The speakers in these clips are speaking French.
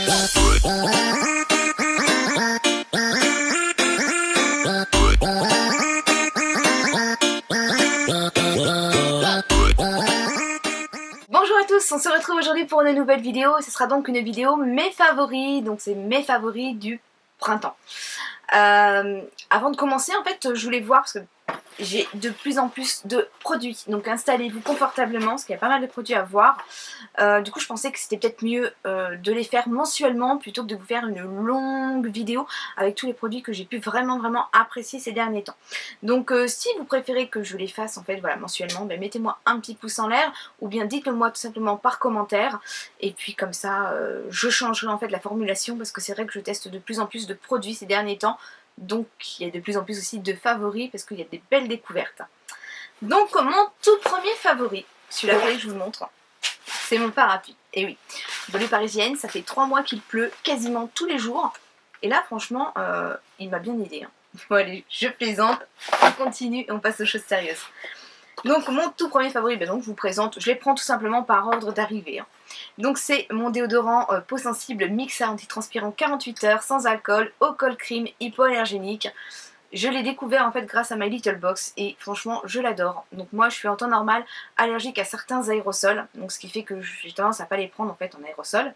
Bonjour à tous, on se retrouve aujourd'hui pour une nouvelle vidéo. Ce sera donc une vidéo mes favoris, donc c'est mes favoris du printemps. Avant de commencer, en fait, je voulais voir parce que j'ai de plus en plus de produits, donc installez-vous confortablement parce qu'il y a pas mal de produits à voir. Du coup je pensais que c'était peut-être mieux de les faire mensuellement plutôt que de vous faire une longue vidéo avec tous les produits que j'ai pu vraiment apprécier ces derniers temps. Donc si vous préférez que je les fasse en fait voilà mensuellement, ben, mettez-moi un petit pouce en l'air ou bien dites-le moi tout simplement par commentaire et puis comme ça je changerai en fait la formulation parce que c'est vrai que je teste de plus en plus de produits ces derniers temps. Donc il y a de plus en plus aussi de favoris parce qu'il y a des belles découvertes. Donc mon tout premier favori, celui-là que je vous montre, c'est mon parapluie. Et oui, banlieue parisienne, ça fait 3 mois qu'il pleut quasiment tous les jours. Et là franchement, il m'a bien aidé. Bon allez, je plaisante, on continue et on passe aux choses sérieuses. Donc mon tout premier favori, ben donc je vous présente, je les prends tout simplement par ordre d'arrivée. Donc c'est mon déodorant peau sensible mix à antitranspirant 48 heures, sans alcool, au col crème, hypoallergénique. Je l'ai découvert en fait grâce à My Little Box et franchement je l'adore. Donc moi je suis en temps normal allergique à certains aérosols, donc ce qui fait que j'ai tendance à pas les prendre en fait en aérosol.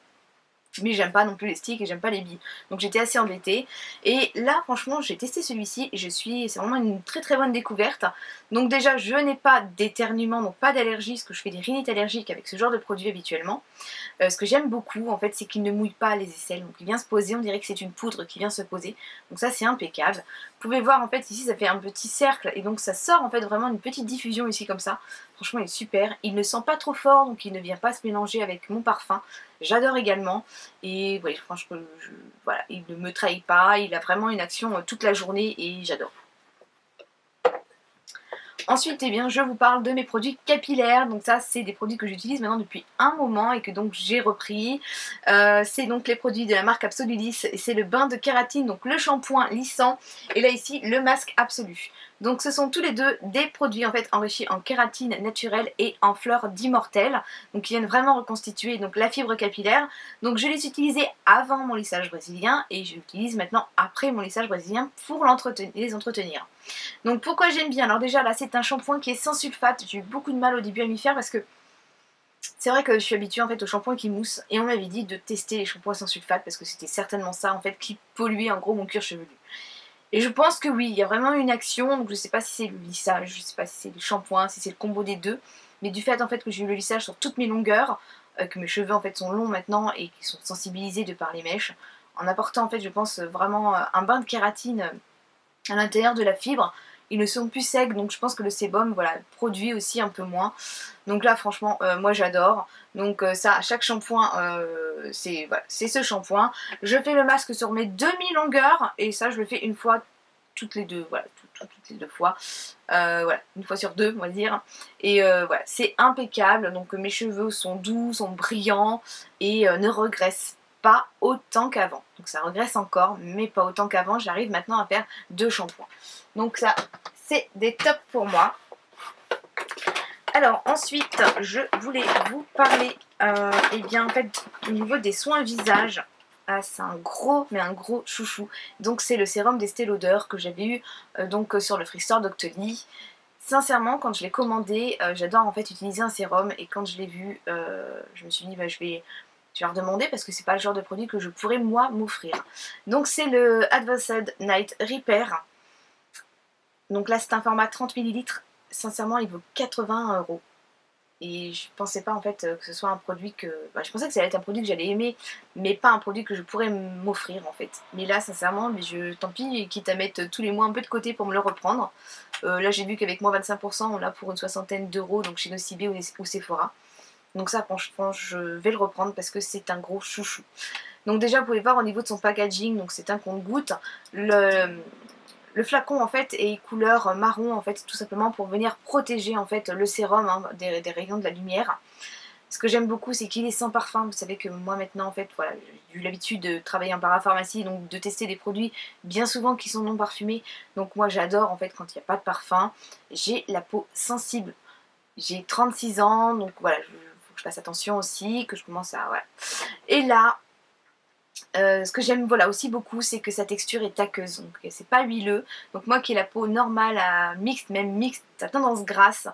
Mais j'aime pas non plus les sticks et j'aime pas les billes. Donc j'étais assez embêtée. Et là franchement j'ai testé celui-ci et c'est vraiment une très bonne découverte. Donc déjà je n'ai pas d'éternuement, donc pas d'allergie, parce que je fais des rhinites allergiques avec ce genre de produit habituellement. Ce que j'aime beaucoup en fait c'est qu'il ne mouille pas les aisselles. Donc il vient se poser, on dirait que c'est une poudre qui vient se poser. Donc ça c'est impeccable. Vous pouvez voir en fait ici ça fait un petit cercle et donc ça sort en fait vraiment une petite diffusion ici comme ça. Franchement il est super. Il ne sent pas trop fort donc il ne vient pas se mélanger avec mon parfum. J'adore également et oui, franchement, voilà, il ne me trahit pas, il a vraiment une action toute la journée et j'adore. Ensuite, eh bien, je vous parle de mes produits capillaires. Donc ça, c'est des produits que j'utilise maintenant depuis un moment et que donc j'ai repris. C'est donc les produits de la marque Absolulis et c'est le bain de kératine, donc le shampoing lissant et là ici le masque absolu. Donc ce sont tous les deux des produits en fait enrichis en kératine naturelle et en fleurs d'immortel. Donc qui viennent vraiment reconstituer donc la fibre capillaire. Donc je les utilisais avant mon lissage brésilien et je l'utilise maintenant après mon lissage brésilien pour les entretenir. Donc pourquoi j'aime bien? Alors déjà là c'est un shampoing qui est sans sulfate. J'ai eu beaucoup de mal au début à m'y faire parce que c'est vrai que je suis habituée en fait aux shampoings qui moussent et on m'avait dit de tester les shampoings sans sulfate parce que c'était certainement ça en fait qui polluait en gros mon cuir chevelu. Et je pense que oui, il y a vraiment une action, donc je sais pas si c'est le lissage, je sais pas si c'est le shampoing, si c'est le combo des deux, mais du fait en fait que j'ai eu le lissage sur toutes mes longueurs, que mes cheveux en fait sont longs maintenant et qui sont sensibilisés de par les mèches, en apportant en fait je pense vraiment un bain de kératine à l'intérieur de la fibre, ils ne sont plus secs donc je pense que le sébum voilà, produit aussi un peu moins. Donc là franchement moi j'adore. Donc ça à chaque shampoing c'est voilà, ce shampoing. Je fais le masque sur mes demi-longueurs et ça je le fais une fois toutes les deux, voilà, toutes les 2 fois. Voilà, une fois sur 2 on va dire. Et voilà, c'est impeccable. Donc mes cheveux sont doux, sont brillants et ne regressent pas autant qu'avant. Donc ça regresse encore, mais pas autant qu'avant. J'arrive maintenant à faire 2 shampoings. Donc ça, c'est des tops pour moi. Alors ensuite, je voulais vous parler, et bien en fait, au niveau des soins visage. Ah, c'est un gros, mais un gros chouchou. Donc c'est le sérum d'Estée Lauder que j'avais eu donc sur le Free Store Doctolib. Sincèrement, quand je l'ai commandé, j'adore en fait utiliser un sérum et quand je l'ai vu, je me suis dit bah, je vais leur demander parce que c'est pas le genre de produit que je pourrais moi m'offrir. Donc c'est le Advanced Night Repair. Donc là c'est un format 30 ml. Sincèrement il vaut 80 €. Et je pensais pas en fait que ce soit un produit que... Bah, je pensais que ça allait être un produit que j'allais aimer, mais pas un produit que je pourrais m'offrir en fait. Mais là sincèrement, tant pis, quitte à mettre tous les mois un peu de côté pour me le reprendre. Là j'ai vu qu'avec moins 25% on l'a pour une soixantaine d'euros, donc chez Nocibé ou Sephora. Donc ça franchement je vais le reprendre parce que c'est un gros chouchou. Donc déjà vous pouvez voir au niveau de son packaging, donc c'est un compte-gouttes. Le flacon en fait est couleur marron en fait tout simplement pour venir protéger en fait le sérum hein, des rayons de la lumière. Ce que j'aime beaucoup c'est qu'il est sans parfum. Vous savez que moi maintenant en fait voilà, j'ai eu l'habitude de travailler en parapharmacie donc de tester des produits bien souvent qui sont non parfumés. Donc moi j'adore en fait quand il n'y a pas de parfum. J'ai la peau sensible. J'ai 36 ans donc voilà, faut que je fasse attention aussi, que je commence à... Voilà. Et là, Ce que j'aime voilà, aussi beaucoup, c'est que sa texture est aqueuse, donc c'est pas huileux. Donc moi qui ai la peau normale à mixte, même mixte, à tendance grasse,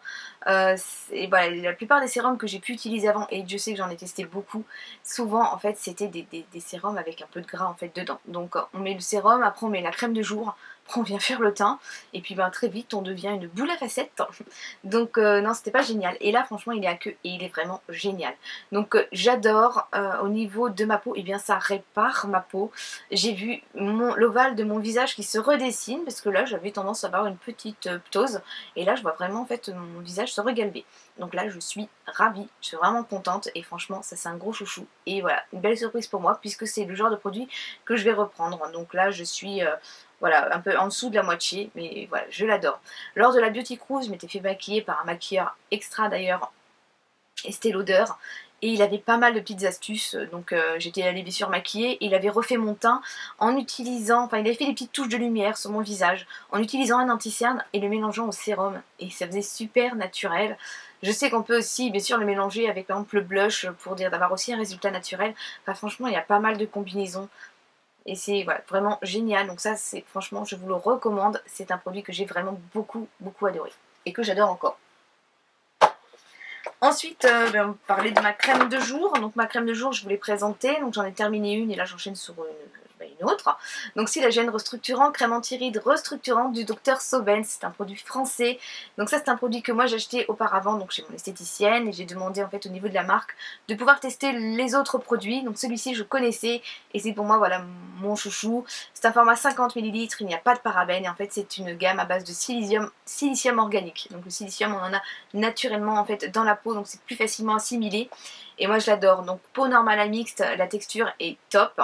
voilà, la plupart des sérums que j'ai pu utiliser avant, et Dieu sait que j'en ai testé beaucoup, souvent en fait c'était des sérums avec un peu de gras en fait dedans. Donc on met le sérum, après on met la crème de jour, après on vient faire le teint, et puis ben, très vite on devient une boule à facettes. Donc non, c'était pas génial. Et là franchement il est aqueux et il est vraiment génial. Donc j'adore. Au niveau de ma peau, et bien ça répare ma peau. J'ai vu l'ovale de mon visage qui se redessine, parce que là j'avais tendance à avoir une petite ptose, et là je vois vraiment en fait mon visage se regalber. Donc là je suis ravie, je suis vraiment contente, et franchement ça c'est un gros chouchou. Et voilà, une belle surprise pour moi, puisque c'est le genre de produit que je vais reprendre. Donc là je suis voilà, un peu en dessous de la moitié, mais voilà, je l'adore. Lors de la Beauty Cruise, je m'étais fait maquiller par un maquilleur extra d'ailleurs, Estée Lauder, et il avait pas mal de petites astuces. Donc j'étais allée bien sûr maquiller, et il avait refait mon teint en utilisant, enfin il avait fait des petites touches de lumière sur mon visage en utilisant un anti-cerne et le mélangeant au sérum, et ça faisait super naturel. Je sais qu'on peut aussi bien sûr le mélanger avec par exemple le blush pour dire d'avoir aussi un résultat naturel. Enfin franchement il y a pas mal de combinaisons, et c'est voilà, vraiment génial. Donc ça c'est franchement je vous le recommande, c'est un produit que j'ai vraiment beaucoup adoré et que j'adore encore. Ensuite, on parlait de ma crème de jour. Donc ma crème de jour, je vous l'ai présentée. Donc j'en ai terminé une, et là j'enchaîne sur une autre. Donc c'est la gêne restructurant, crème anti-rides restructurante du Dr Soben. C'est un produit français. Donc ça c'est un produit que moi j'ai acheté auparavant donc chez mon esthéticienne, et j'ai demandé en fait au niveau de la marque de pouvoir tester les autres produits. Donc celui-ci je connaissais, et c'est pour moi voilà mon chouchou. C'est un format 50 ml, il n'y a pas de parabènes, et en fait c'est une gamme à base de silicium organique. Donc le silicium on en a naturellement en fait dans la peau, donc c'est plus facilement assimilé, et moi je l'adore. Donc peau normale à mixte, la texture est top.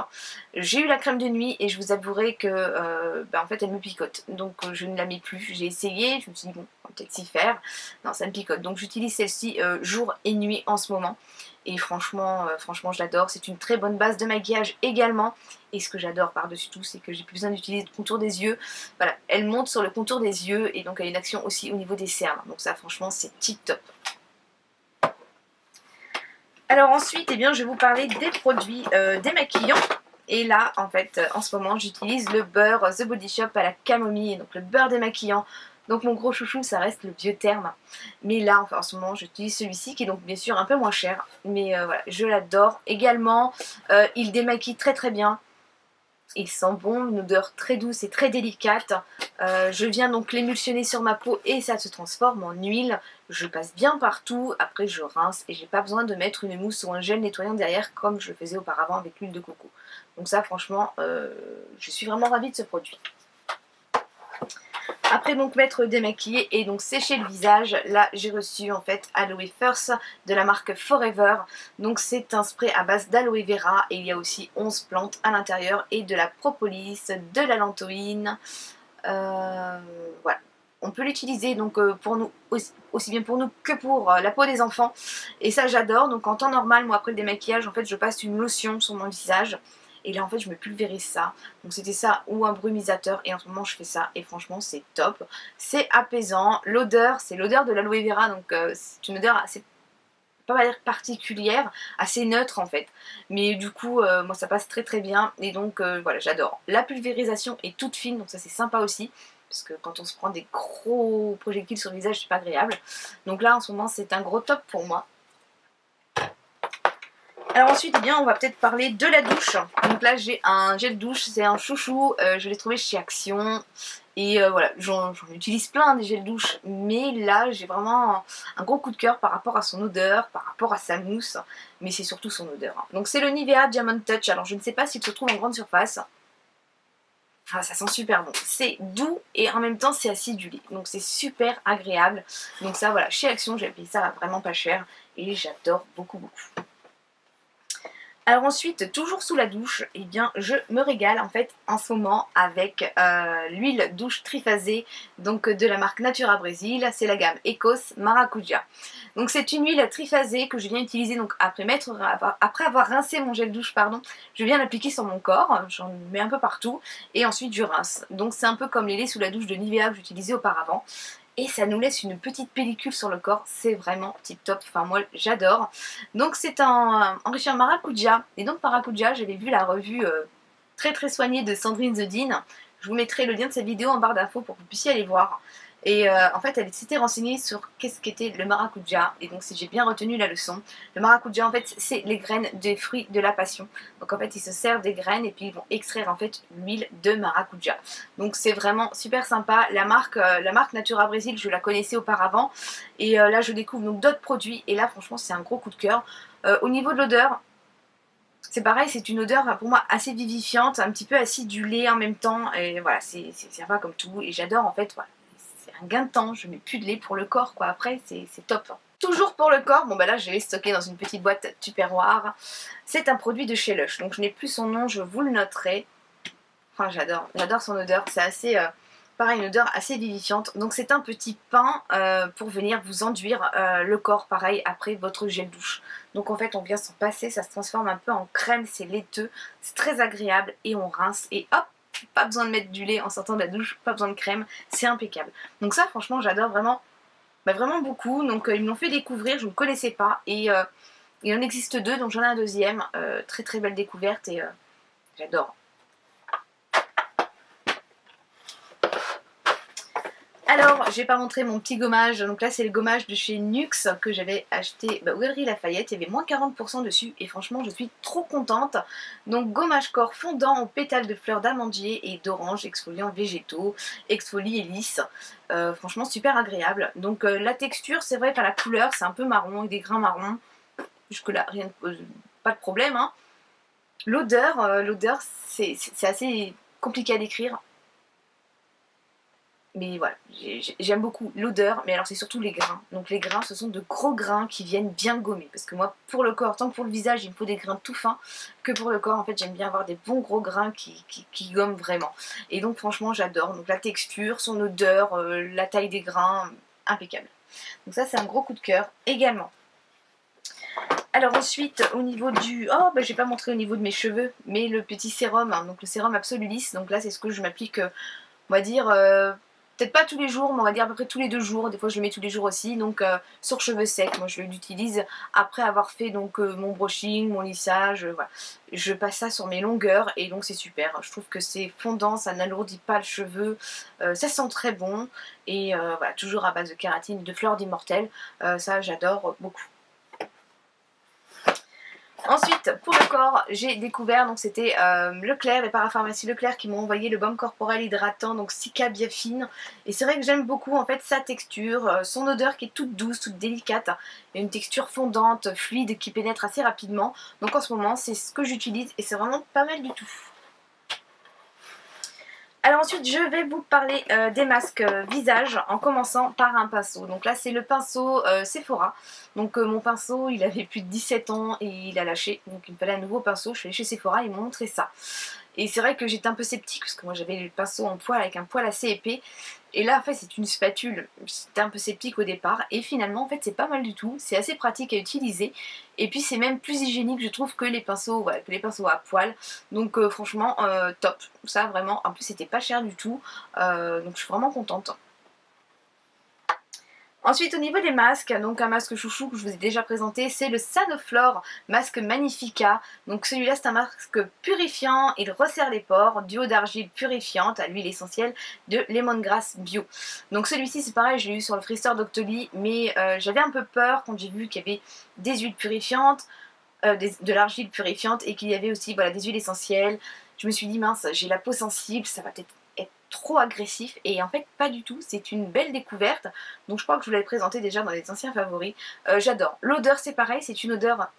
J'ai eu la crème de nuit, et je vous avouerai que en fait elle me picote, donc je ne la mets plus. J'ai essayé, je me suis dit bon on va peut-être s'y faire, non ça me picote, donc j'utilise celle-ci jour et nuit en ce moment, et franchement, franchement je l'adore. C'est une très bonne base de maquillage également, et ce que j'adore par-dessus tout c'est que j'ai plus besoin d'utiliser le contour des yeux. Voilà, elle monte sur le contour des yeux, et donc elle a une action aussi au niveau des cernes, donc ça franchement c'est tip top. Alors ensuite, eh bien, je vais vous parler des produits démaquillants. Et là, en fait, en ce moment, j'utilise le beurre The Body Shop à la camomille, donc le beurre démaquillant. Donc mon gros chouchou, ça reste le Biotherme. Mais là, enfin, en ce moment, j'utilise celui-ci qui est donc bien sûr un peu moins cher. Mais voilà, je l'adore. Également, il démaquille très bien. Il sent bon, une odeur très douce et très délicate. Je viens donc l'émulsionner sur ma peau, et ça se transforme en huile. Je passe bien partout, après je rince, et j'ai pas besoin de mettre une mousse ou un gel nettoyant derrière comme je le faisais auparavant avec l'huile de coco. Donc ça franchement, je suis vraiment ravie de ce produit. Après donc m'être démaquillée et donc sécher le visage, là j'ai reçu en fait Aloe First de la marque Forever. Donc c'est un spray à base d'aloe vera, et il y a aussi 11 plantes à l'intérieur, et de la propolis, de la lantoïne. Voilà. On peut l'utiliser donc pour nous aussi bien pour nous que pour la peau des enfants, et ça j'adore. Donc en temps normal, moi après le démaquillage en fait je passe une lotion sur mon visage, et là en fait je me pulvérise ça. Donc c'était ça ou un brumisateur, et en ce moment je fais ça, et franchement c'est top, c'est apaisant. L'odeur, c'est l'odeur de l'aloe vera, donc c'est une odeur assez pas dire particulière, assez neutre en fait, mais du coup moi ça passe très bien, et donc voilà j'adore. La pulvérisation est toute fine, donc ça c'est sympa aussi, parce que quand on se prend des gros projectiles sur le visage c'est pas agréable. Donc là en ce moment c'est un gros top pour moi. Alors ensuite, eh bien, on va peut-être parler de la douche. Donc là, j'ai un gel douche, c'est un chouchou, je l'ai trouvé chez Action. Et voilà, j'en utilise plein des gels douche, mais là, j'ai vraiment un gros coup de cœur par rapport à son odeur, par rapport à sa mousse, mais c'est surtout son odeur. Donc c'est le Nivea Diamond Touch, alors je ne sais pas s'il se trouve en grande surface. Ah, ça sent super bon, c'est doux et en même temps c'est acidulé, donc c'est super agréable. Donc ça voilà, chez Action, j'ai payé ça vraiment pas cher, et j'adore beaucoup. Alors ensuite, toujours sous la douche, eh bien je me régale en fait en ce moment avec l'huile douche triphasée, donc de la marque Natura Brésil, c'est la gamme Ecos Maracuja. Donc c'est une huile triphasée que je viens utiliser donc après avoir rincé mon gel douche, pardon, je viens l'appliquer sur mon corps, j'en mets un peu partout, et ensuite je rince. Donc c'est un peu comme les laits sous la douche de Nivea que j'utilisais auparavant. et ça nous laisse une petite pellicule sur le corps, c'est vraiment tip top, enfin moi j'adore. Donc c'est un enrichi en maracuja, et donc maracuja, j'avais vu la revue très très soignée de Sandrine The Dean. Je vous mettrai le lien de cette vidéo en barre d'infos pour que vous puissiez aller voir. Et en fait, elle s'était renseignée sur qu'est-ce qu'était le maracuja. Et donc, si j'ai bien retenu la leçon, le maracuja, en fait, c'est les graines des fruits de la passion. Donc, en fait, ils se servent des graines et puis ils vont extraire en fait l'huile de maracuja. Donc, c'est vraiment super sympa. La marque Natura Brésil, je la connaissais auparavant. Et là, je découvre donc d'autres produits. Et là, franchement, c'est un gros coup de cœur. Au niveau de l'odeur, c'est pareil, c'est une odeur pour moi assez vivifiante, un petit peu acidulée en même temps. Et voilà, c'est sympa comme tout. Et j'adore en fait, voilà. C'est un gain de temps, je mets plus de lait pour le corps quoi. Après, c'est top. Toujours pour le corps, bon bah là je l'ai stocké dans une petite boîte Tupperware. C'est un produit de chez Lush, donc je n'ai plus son nom, je vous le noterai. Enfin j'adore son odeur, c'est assez... pareil, une odeur assez vivifiante. Donc c'est un petit pain pour venir vous enduire le corps, pareil, après votre gel douche. Donc en fait, on vient s'en passer, ça se transforme un peu en crème, c'est laiteux, c'est très agréable et on rince et hop, pas besoin de mettre du lait en sortant de la douche, pas besoin de crème, c'est impeccable. Donc ça, franchement, j'adore vraiment, bah, vraiment beaucoup. Donc ils me l'ont fait découvrir, je ne connaissais pas et il en existe deux, donc j'en ai un deuxième. Très très belle découverte et j'adore. Alors, je vais pas montrer mon petit gommage, donc là c'est le gommage de chez Nuxe que j'avais acheté aux Galeries Lafayette, il y avait moins 40% dessus et franchement je suis trop contente. Donc gommage corps fondant aux pétales de fleurs d'amandier et d'orange, exfoliant végétaux, exfolie et lisse, franchement super agréable. Donc la texture c'est vrai, enfin la couleur c'est un peu marron avec des grains marrons, jusque là rien de, pas de problème hein. L'odeur c'est assez compliqué à décrire. Mais voilà, j'aime beaucoup l'odeur, mais alors c'est surtout les grains. Donc les grains, ce sont de gros grains qui viennent bien gommer. Parce que moi, pour le corps, tant que pour le visage, il me faut des grains tout fins, que pour le corps, en fait, j'aime bien avoir des bons gros grains qui gomment vraiment. Et donc franchement, j'adore. Donc la texture, son odeur, la taille des grains, impeccable. Donc ça, c'est un gros coup de cœur également. Alors ensuite, au niveau du... Oh, bah, je vais pas montrer au niveau de mes cheveux, mais le petit sérum, hein, donc le sérum Absolulis. Donc là, c'est ce que je m'applique, on va dire... peut-être pas tous les jours, mais on va dire à peu près tous les 2 jours. Des fois je le mets tous les jours aussi. Donc sur cheveux secs, moi je l'utilise après avoir fait donc mon brushing, mon lissage. Voilà. Je passe ça sur mes longueurs et donc c'est super. Je trouve que c'est fondant, ça n'alourdit pas le cheveu. Ça sent très bon. Et voilà, toujours à base de kératine et de fleurs d'immortel. Ça j'adore beaucoup. Ensuite, pour le corps, j'ai découvert, donc c'était Leclerc, les parapharmacies Leclerc qui m'ont envoyé le baume corporel hydratant, donc Cica Biafine. Et c'est vrai que j'aime beaucoup en fait sa texture, son odeur qui est toute douce, toute délicate. Il y a une texture fondante, fluide, qui pénètre assez rapidement. Donc en ce moment, c'est ce que j'utilise et c'est vraiment pas mal du tout. Alors ensuite je vais vous parler des masques visage en commençant par un pinceau. Donc là c'est le pinceau Sephora. Donc mon pinceau il avait plus de 17 ans et il a lâché. Donc il me fallait un nouveau pinceau. Je suis allée chez Sephora, ils m'ont montré ça. Et c'est vrai que j'étais un peu sceptique parce que moi j'avais le pinceau en poil avec un poil assez épais. Et là en fait c'est une spatule, j'étais un peu sceptique au départ et finalement en fait c'est pas mal du tout, c'est assez pratique à utiliser et puis c'est même plus hygiénique je trouve que les pinceaux, voilà, que les pinceaux à poil. Donc franchement top, ça vraiment, en plus c'était pas cher du tout, donc je suis vraiment contente. Ensuite au niveau des masques, donc un masque chouchou que je vous ai déjà présenté, c'est le Sanoflore Masque Magnifica. Donc celui-là c'est un masque purifiant, il resserre les pores, duo d'argile purifiante à l'huile essentielle de Lemongrass Bio. Donc celui-ci c'est pareil, je l'ai eu sur le Freestore Doctoly, mais j'avais un peu peur quand j'ai vu qu'il y avait des huiles purifiantes, de l'argile purifiante et qu'il y avait aussi voilà, des huiles essentielles. Je me suis dit mince, j'ai la peau sensible, ça va peut-être être trop agressif et en fait pas du tout, c'est une belle découverte. Donc je crois que je vous l'avais présenté déjà dans les anciens favoris. J'adore. L'odeur c'est pareil, c'est une odeur,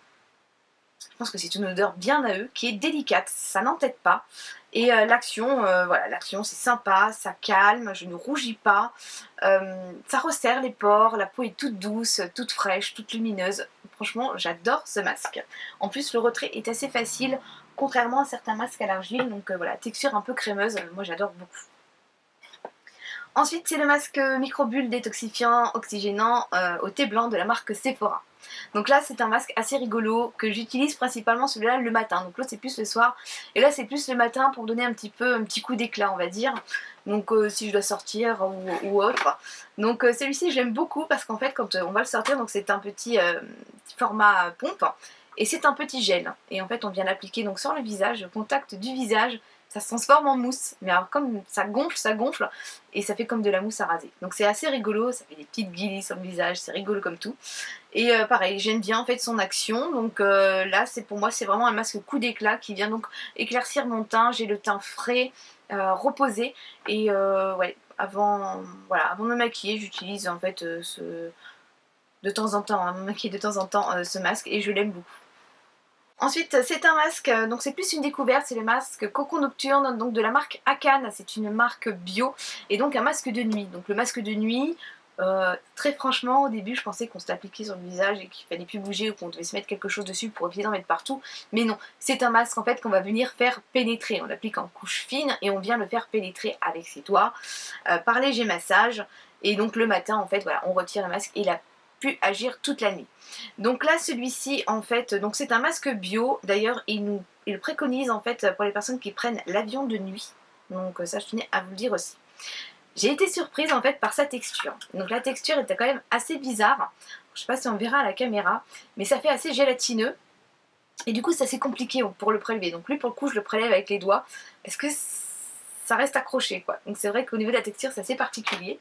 je pense que c'est une odeur bien à eux, qui est délicate, ça n'entête pas. Et l'action, voilà, l'action c'est sympa, ça calme, je ne rougis pas, ça resserre les pores, la peau est toute douce, toute fraîche, toute lumineuse. Franchement, j'adore ce masque. En plus, le retrait est assez facile, contrairement à certains masques à l'argile, donc voilà, texture un peu crémeuse, moi j'adore beaucoup. Ensuite, c'est le masque microbulle détoxifiant oxygénant au thé blanc de la marque Sephora. Donc là, c'est un masque assez rigolo que j'utilise principalement celui-là le matin. Donc l'autre, c'est plus le soir. Et là, c'est plus le matin pour me donner un petit coup d'éclat, on va dire. Donc si je dois sortir ou autre. Donc celui-ci, je l'aime beaucoup parce qu'en fait, quand on va le sortir, donc c'est un petit format pompe. Et c'est un petit gel. Et en fait, on vient l'appliquer donc sur le visage, au contact du visage. Ça se transforme en mousse, mais alors comme ça gonfle, et ça fait comme de la mousse à raser. Donc c'est assez rigolo, ça fait des petites guilis sur le visage, c'est rigolo comme tout. Et pareil, j'aime bien en fait son action, donc là c'est pour moi c'est vraiment un masque coup d'éclat qui vient donc éclaircir mon teint. J'ai le teint frais, reposé, et ouais, voilà, avant de me maquiller, j'utilise en fait de temps en temps, me maquiller de temps en temps ce masque, et je l'aime beaucoup. Ensuite, c'est un masque, donc c'est plus une découverte, c'est le masque Coco Nocturne, donc de la marque Akan, c'est une marque bio, et donc un masque de nuit. Donc le masque de nuit, très franchement, au début, je pensais qu'on se l'appliquait sur le visage et qu'il fallait plus bouger ou qu'on devait se mettre quelque chose dessus pour éviter d'en mettre partout, mais non, c'est un masque en fait qu'on va venir faire pénétrer. On l'applique en couche fine et on vient le faire pénétrer avec ses doigts, par léger massage, et donc le matin, en fait, voilà, on retire le masque et il a pu agir toute la nuit. Donc là, celui-ci, en fait, donc c'est un masque bio. D'ailleurs, il le préconise en fait pour les personnes qui prennent l'avion de nuit. Donc ça, je tenais à vous le dire aussi. J'ai été surprise en fait par sa texture. Donc la texture était quand même assez bizarre. Je sais pas si on verra à la caméra, mais ça fait assez gélatineux. Et du coup, c'est assez compliqué pour le prélever. Donc lui, pour le coup, je le prélève avec les doigts parce que ça reste accroché, quoi. Donc c'est vrai qu'au niveau de la texture, c'est assez particulier.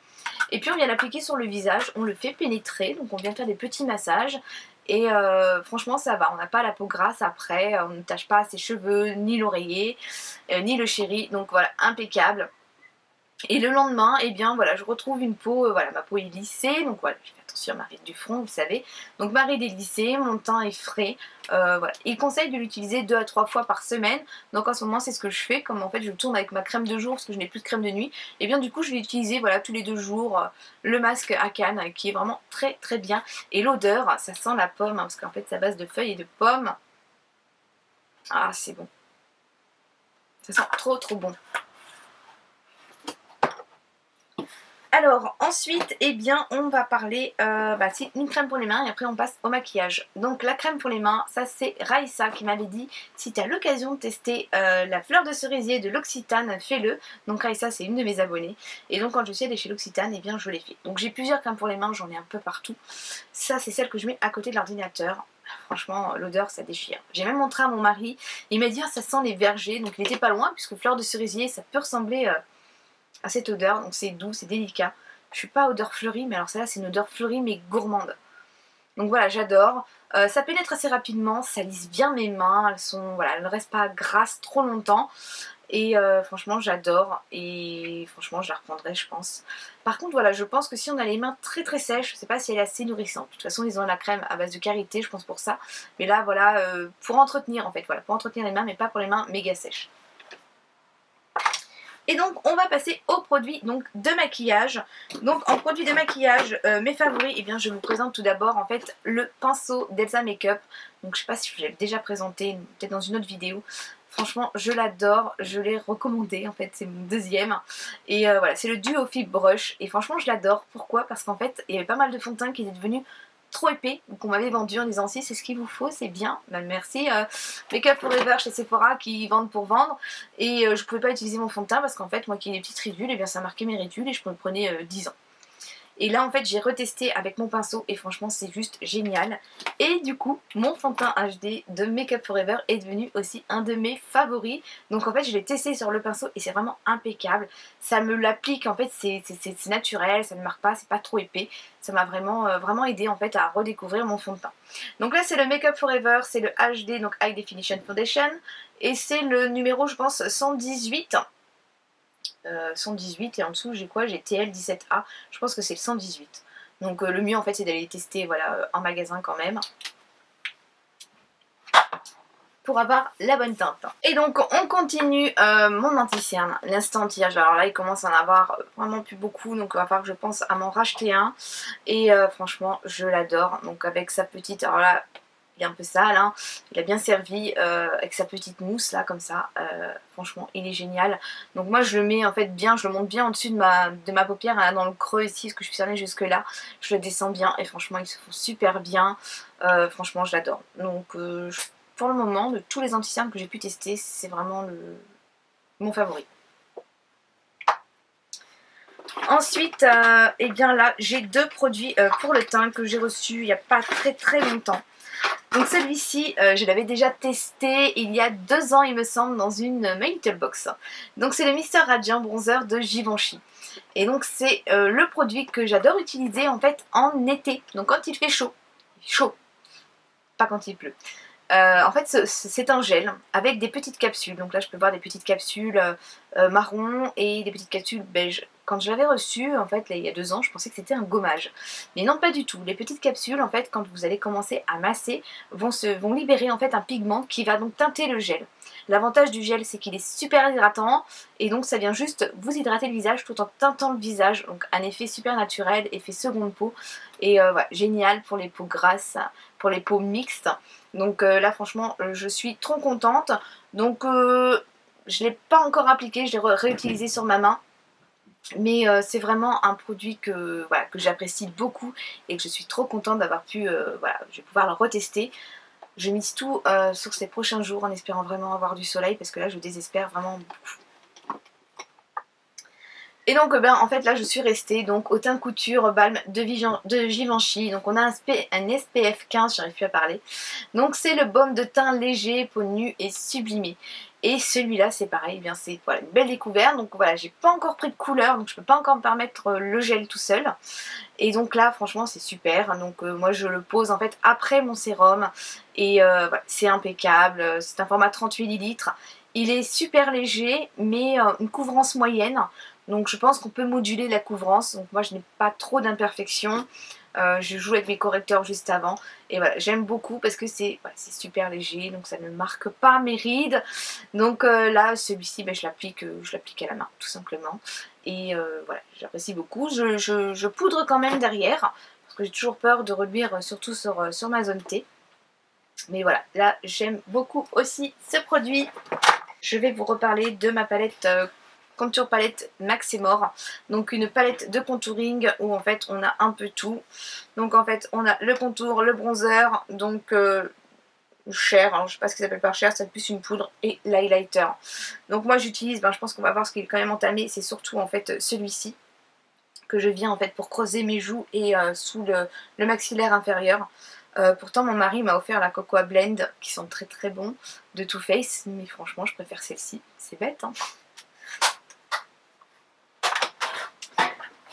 Et puis on vient l'appliquer sur le visage, on le fait pénétrer, donc on vient faire des petits massages. Et franchement ça va, on n'a pas la peau grasse après, on ne tache pas ses cheveux, ni l'oreiller, ni le chéri, donc voilà, impeccable. Et le lendemain, eh bien voilà, je retrouve une peau, voilà, ma peau est lissée, donc voilà, je fais attention à ma ride du front, vous savez. Donc ma ride est lissée, mon teint est frais, voilà. Il conseille de l'utiliser 2 à 3 fois par semaine, donc en ce moment c'est ce que je fais, comme en fait je tourne avec ma crème de jour parce que je n'ai plus de crème de nuit, et bien du coup je vais utiliser voilà, tous les 2 jours le masque Akan qui est vraiment très très bien. Et l'odeur, ça sent la pomme, hein, parce qu'en fait c'est à base de feuilles et de pommes. Ah c'est bon, ça sent trop trop bon. Alors ensuite, eh bien, on va parler, c'est une crème pour les mains et après on passe au maquillage. Donc la crème pour les mains, ça c'est Raissa qui m'avait dit si tu as l'occasion de tester la fleur de cerisier de l'Occitane, fais-le. Donc Raissa c'est une de mes abonnées et donc quand je suis allée chez l'Occitane, eh bien je l'ai fait. Donc j'ai plusieurs crèmes pour les mains, j'en ai un peu partout. Ça c'est celle que je mets à côté de l'ordinateur. Franchement, l'odeur ça déchire. J'ai même montré à mon mari, il m'a dit ça sent les vergers, donc il était pas loin puisque fleur de cerisier ça peut ressembler à cette odeur, donc c'est doux, c'est délicat. Je suis pas odeur fleurie, mais alors celle-là c'est une odeur fleurie mais gourmande. Donc voilà, j'adore. Ça pénètre assez rapidement, ça lisse bien mes mains, elles ne restent pas grasses trop longtemps. Et franchement j'adore, et franchement je la reprendrai je pense. Par contre voilà, je pense que si on a les mains très très sèches, je sais pas si elle est assez nourrissante. De toute façon ils ont la crème à base de karité, je pense pour ça. Mais là voilà, pour entretenir en fait, voilà, pour entretenir les mains, mais pas pour les mains méga sèches. Et donc on va passer aux produits donc, de maquillage. Donc en produits de maquillage, mes favoris, eh bien, je vous présente tout d'abord en fait le pinceau d'Elsa Makeup. Donc je sais pas si je l'ai déjà présenté, peut-être dans une autre vidéo. Franchement je l'adore, je l'ai recommandé en fait, c'est mon deuxième. Et voilà, c'est le Duo Fib Brush et franchement je l'adore. Pourquoi? Parce qu'en fait il y avait pas mal de fond de teint qui étaient devenus trop épais, donc on m'avait vendu en disant si c'est ce qu'il vous faut, c'est bien, bah, merci Makeup Forever chez Sephora qui vendent pour vendre, et je pouvais pas utiliser mon fond de teint parce qu'en fait moi qui ai des petites ridules, et bien ça marquait mes ridules et je me prenais 10 ans. Et là en fait j'ai retesté avec mon pinceau et franchement c'est juste génial. Et du coup mon fond de teint HD de Makeup Forever est devenu aussi un de mes favoris. Donc en fait je l'ai testé sur le pinceau et c'est vraiment impeccable. Ça me l'applique en fait, c'est naturel, ça ne marque pas, c'est pas trop épais. Ça m'a vraiment aidé en fait à redécouvrir mon fond de teint. Donc là c'est le Makeup Forever, c'est le HD, donc High Definition Foundation. Et c'est le numéro je pense 118. 118 et en dessous j'ai quoi? J'ai TL17A, je pense que c'est le 118. Donc le mieux en fait c'est d'aller tester voilà, en magasin quand même pour avoir la bonne teinte. Et donc on continue mon anti-cerne, l'instant anti-âge. Alors là il commence à en avoir vraiment plus beaucoup, donc il va falloir que je pense à m'en racheter un. Et franchement je l'adore, donc avec sa petite, alors là il est un peu sale, hein. Il a bien servi avec sa petite mousse là comme ça, franchement il est génial. Donc moi je le mets en fait bien, je le monte bien au-dessus de ma paupière, hein, dans le creux ici, parce que je suis cernée jusque là, je le descends bien et franchement ils se font super bien, franchement je l'adore. Donc pour le moment, de tous les anti-cernes que j'ai pu tester, c'est vraiment mon favori. Ensuite, et bien là, j'ai deux produits pour le teint que j'ai reçus il n'y a pas très longtemps. Donc celui-ci, je l'avais déjà testé il y a 2 ans, il me semble, dans une My Little Box. Donc c'est le Mister Radiant Bronzer de Givenchy. Et donc c'est le produit que j'adore utiliser en fait en été. Donc quand il fait chaud, pas quand il pleut. En fait c'est un gel avec des petites capsules, donc là je peux voir des petites capsules marron et des petites capsules beige. Quand je l'avais reçu en fait là, il y a 2 ans, je pensais que c'était un gommage, mais non pas du tout. Les petites capsules en fait quand vous allez commencer à masser vont libérer en fait un pigment qui va donc teinter le gel. L'avantage du gel c'est qu'il est super hydratant et donc ça vient juste vous hydrater le visage tout en teintant le visage, donc un effet super naturel, effet seconde peau et voilà, génial pour les peaux grasses, pour les peaux mixtes. Donc là franchement je suis trop contente. Donc je ne l'ai pas encore appliqué, je l'ai réutilisé sur ma main. Mais c'est vraiment un produit que j'apprécie beaucoup et que je suis trop contente d'avoir pu, je vais pouvoir le retester. Je mise tout sur ces prochains jours en espérant vraiment avoir du soleil parce que là je désespère vraiment beaucoup. Et donc en fait là je suis restée donc au teint couture balm de Givenchy. Donc on a un SPF 15, j'arrive plus à parler. Donc c'est le baume de teint léger, peau nue et sublimée. Et celui-là c'est pareil, bien c'est voilà, une belle découverte. Donc voilà, j'ai pas encore pris de couleur, donc je peux pas encore me permettre le gel tout seul. Et donc là franchement c'est super. Donc moi je le pose en fait après mon sérum. Et voilà, c'est impeccable, c'est un format 38 millilitres. Il est super léger mais une couvrance moyenne. Donc je pense qu'on peut moduler la couvrance. Donc moi je n'ai pas trop d'imperfections. Je joue avec mes correcteurs juste avant. Et voilà, j'aime beaucoup parce que c'est super léger. Donc ça ne marque pas mes rides. Donc là, celui-ci, je l'applique à la main, tout simplement. Et voilà, j'apprécie beaucoup. Je poudre quand même derrière. Parce que j'ai toujours peur de reluire, surtout sur ma zone T. Mais voilà, là, j'aime beaucoup aussi ce produit. Je vais vous reparler de ma palette Contour Palette Maximore, donc une palette de contouring où en fait on a un peu tout. Donc en fait on a le contour, le bronzer, donc Share, alors je sais pas ce qu'ils appellent par Share, c'est plus une poudre, et l'highlighter. Donc moi j'utilise, je pense qu'on va voir ce qui est quand même entamé, c'est surtout en fait celui-ci que je viens en fait pour creuser mes joues et sous le maxillaire inférieur. Pourtant mon mari m'a offert la Cocoa Blend qui sont très bons de Too Faced, mais franchement je préfère celle-ci, c'est bête hein.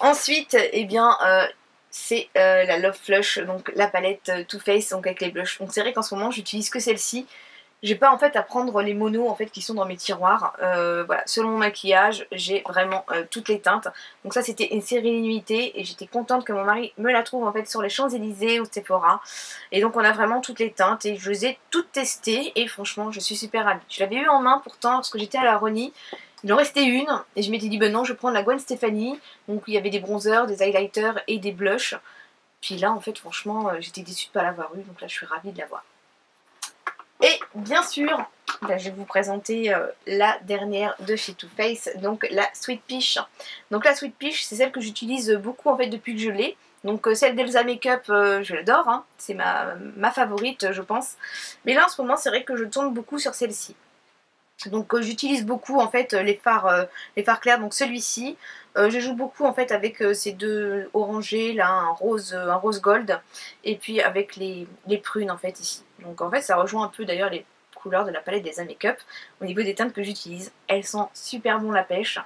Ensuite, c'est la Love Flush, donc la palette Too Faced, donc avec les blushs. Donc c'est vrai qu'en ce moment j'utilise que celle-ci. J'ai pas en fait à prendre les monos en fait qui sont dans mes tiroirs. Voilà, selon mon maquillage, j'ai vraiment toutes les teintes. Donc ça c'était une série limitée et j'étais contente que mon mari me la trouve en fait sur les Champs-Élysées ou Sephora. Et donc on a vraiment toutes les teintes et je les ai toutes testées et franchement je suis super ravie. Je l'avais eu en main pourtant parce que j'étais à la Roni. Il en restait une et je m'étais dit ben non, je vais prendre la Gwen Stefani. Donc il y avait des bronzers, des highlighters et des blushs. Puis là en fait franchement j'étais déçue de ne pas l'avoir eu, donc là je suis ravie de l'avoir. Et bien sûr, je vais vous présenter la dernière de chez Too Faced, donc la Sweet Peach. Donc la Sweet Peach, c'est celle que j'utilise beaucoup en fait depuis que je l'ai. Donc celle d'Elsa Makeup, je l'adore, hein. C'est ma favorite je pense. Mais là en ce moment c'est vrai que je tourne beaucoup sur celle-ci. Donc j'utilise beaucoup en fait les fards clairs, donc celui-ci. Je joue beaucoup en fait avec ces deux orangés là, un rose gold, et puis avec les prunes en fait ici. Donc en fait ça rejoint un peu d'ailleurs les couleurs de la palette d'Elsa Makeup au niveau des teintes que j'utilise. Elles sont super bon la pêche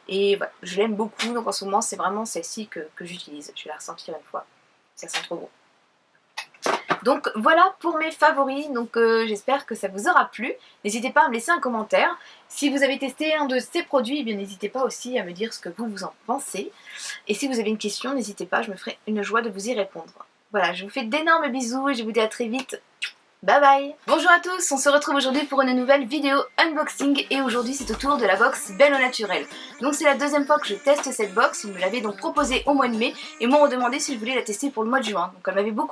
et voilà, je l'aime beaucoup, donc en ce moment c'est vraiment celle-ci que j'utilise. Je vais la ressentir une fois, ça sent trop bon. Donc voilà pour mes favoris, donc j'espère que ça vous aura plu. N'hésitez pas à me laisser un commentaire. Si vous avez testé un de ces produits, eh bien n'hésitez pas aussi à me dire ce que vous en pensez. Et si vous avez une question, n'hésitez pas, je me ferai une joie de vous y répondre. Voilà, je vous fais d'énormes bisous et je vous dis à très vite. Bye bye. Bonjour à tous, on se retrouve aujourd'hui pour une nouvelle vidéo unboxing et aujourd'hui c'est au tour de la box Belle au Naturel. Donc c'est la deuxième fois que je teste cette box, ils me l'avaient donc proposée au mois de mai et m'ont demandé si je voulais la tester pour le mois de juin. Donc elle m'avait beaucoup